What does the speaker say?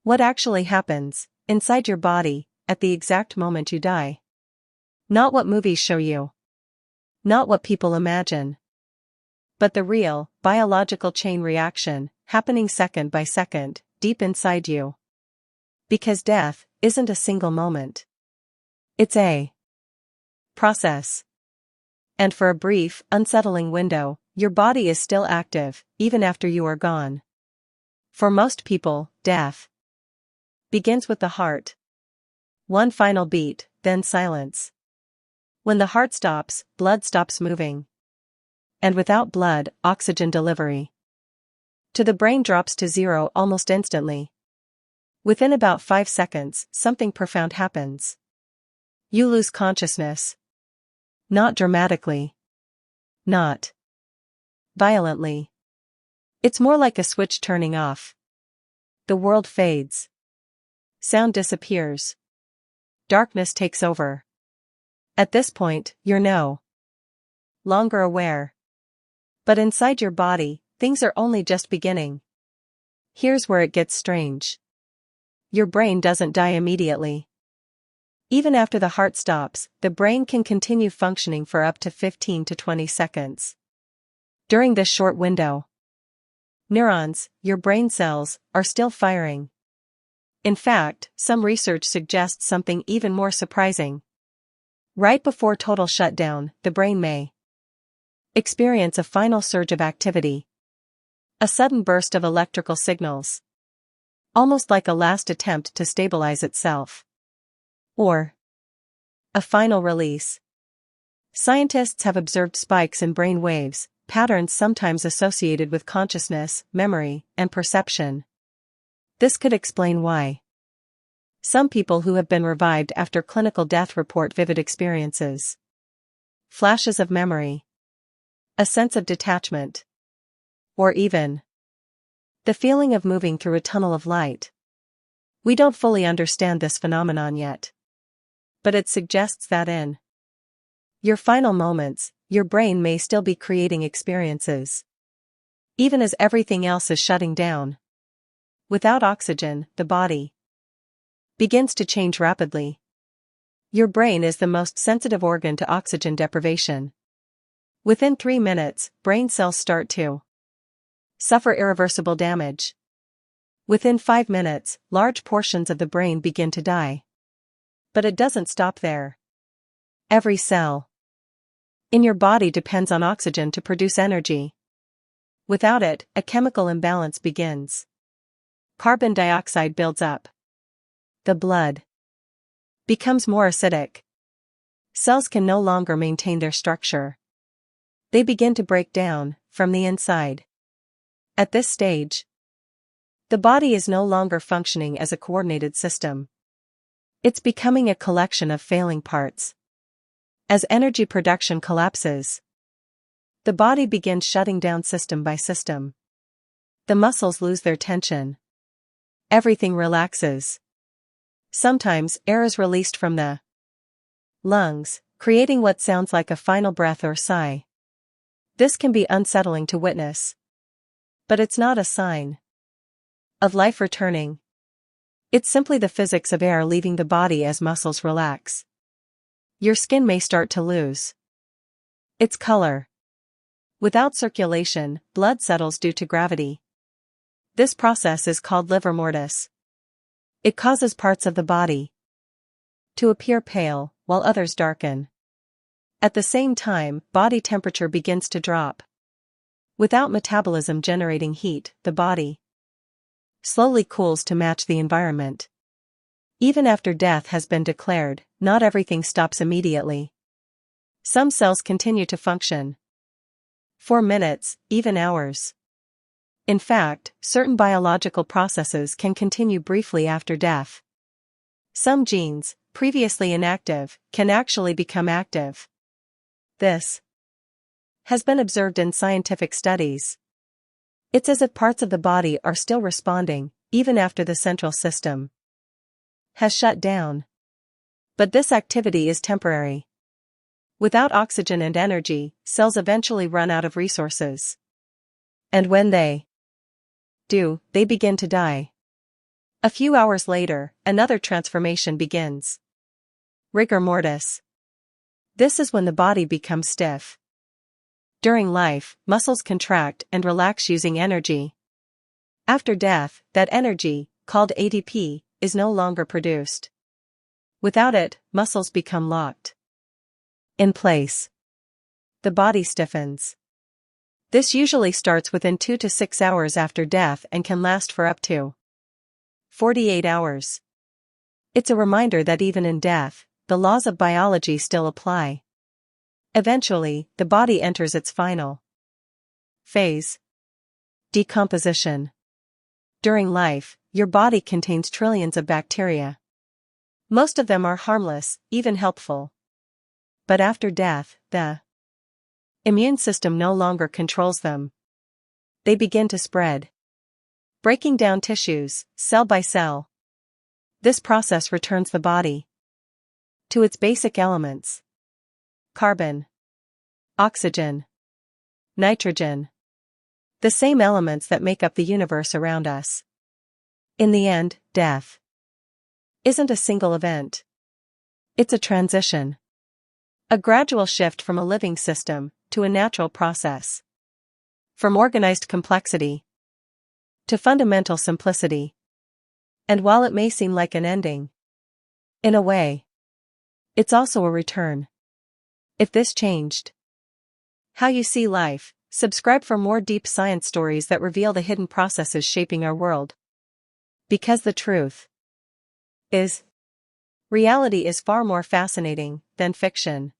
What actually happens inside your body at the exact moment you die. Not what movies show you. Not what people imagine. But the real, biological chain reaction, happening second by second, deep inside you. Because death isn't a single moment. It's a process. And for a brief, unsettling window, your body is still active, even after you are gone. For most people, death begins with the heart. One final beat, then silence. When the heart stops, blood stops moving. And without blood, oxygen delivery to the brain drops to zero almost instantly. Within about 5 seconds, something profound happens. You lose consciousness. Not dramatically. Not violently. It's more like a switch turning off. The world fades. Sound disappears. Darkness takes over. At this point, you're no longer aware. But inside your body, things are only just beginning. Here's where it gets strange. Your brain doesn't die immediately. Even after the heart stops, the brain can continue functioning for up to 15 to 20 seconds. During this short window, neurons, your brain cells, are still firing. In fact, some research suggests something even more surprising. Right before total shutdown, the brain may experience a final surge of activity. A sudden burst of electrical signals. Almost like a last attempt to stabilize itself. Or a final release. Scientists have observed spikes in brain waves, patterns sometimes associated with consciousness, memory, and perception. This could explain why some people who have been revived after clinical death report vivid experiences. Flashes of memory. A sense of detachment. Or even the feeling of moving through a tunnel of light. We don't fully understand this phenomenon yet. But it suggests that in your final moments, your brain may still be creating experiences. Even as everything else is shutting down. Without oxygen, the body begins to change rapidly. Your brain is the most sensitive organ to oxygen deprivation. Within 3 minutes, brain cells start to suffer irreversible damage. Within 5 minutes, large portions of the brain begin to die. But it doesn't stop there. Every cell in your body depends on oxygen to produce energy. Without it, a chemical imbalance begins. Carbon dioxide builds up. The blood becomes more acidic. Cells can no longer maintain their structure. They begin to break down from the inside. At this stage, the body is no longer functioning as a coordinated system. It's becoming a collection of failing parts. As energy production collapses, the body begins shutting down system by system. The muscles lose their tension. Everything relaxes. Sometimes air is released from the lungs, creating what sounds like a final breath or sigh. This can be unsettling to witness. But it's not a sign of life returning. It's simply the physics of air leaving the body as muscles relax. Your skin may start to lose its color. Without circulation, blood settles due to gravity. This process is called rigor mortis. It causes parts of the body to appear pale, while others darken. At the same time, body temperature begins to drop. Without metabolism generating heat, the body slowly cools to match the environment. Even after death has been declared, not everything stops immediately. Some cells continue to function for minutes, even hours. In fact, certain biological processes can continue briefly after death. Some genes, previously inactive, can actually become active. This has been observed in scientific studies. It's as if parts of the body are still responding, even after the central system has shut down. But this activity is temporary. Without oxygen and energy, cells eventually run out of resources. And when they do, they begin to die. A few hours later, another transformation begins. Rigor mortis. This is when the body becomes stiff. During life, muscles contract and relax using energy. After death, that energy, called ATP, is no longer produced. Without it, muscles become locked in place. The body stiffens. This usually starts within 2 to 6 hours after death and can last for up to 48 hours. It's a reminder that even in death, the laws of biology still apply. Eventually, the body enters its final phase. Decomposition. During life, your body contains trillions of bacteria. Most of them are harmless, even helpful. But after death, the immune system no longer controls them. They begin to spread, breaking down tissues, cell by cell. This process returns the body to its basic elements: carbon, oxygen, nitrogen. The same elements that make up the universe around us. In the end, death isn't a single event. It's a transition. A gradual shift from a living system to a natural process. From organized complexity to fundamental simplicity. And while it may seem like an ending, in a way, it's also a return. If this changed how you see life, subscribe for more deep science stories that reveal the hidden processes shaping our world. Because the truth is, reality is far more fascinating than fiction.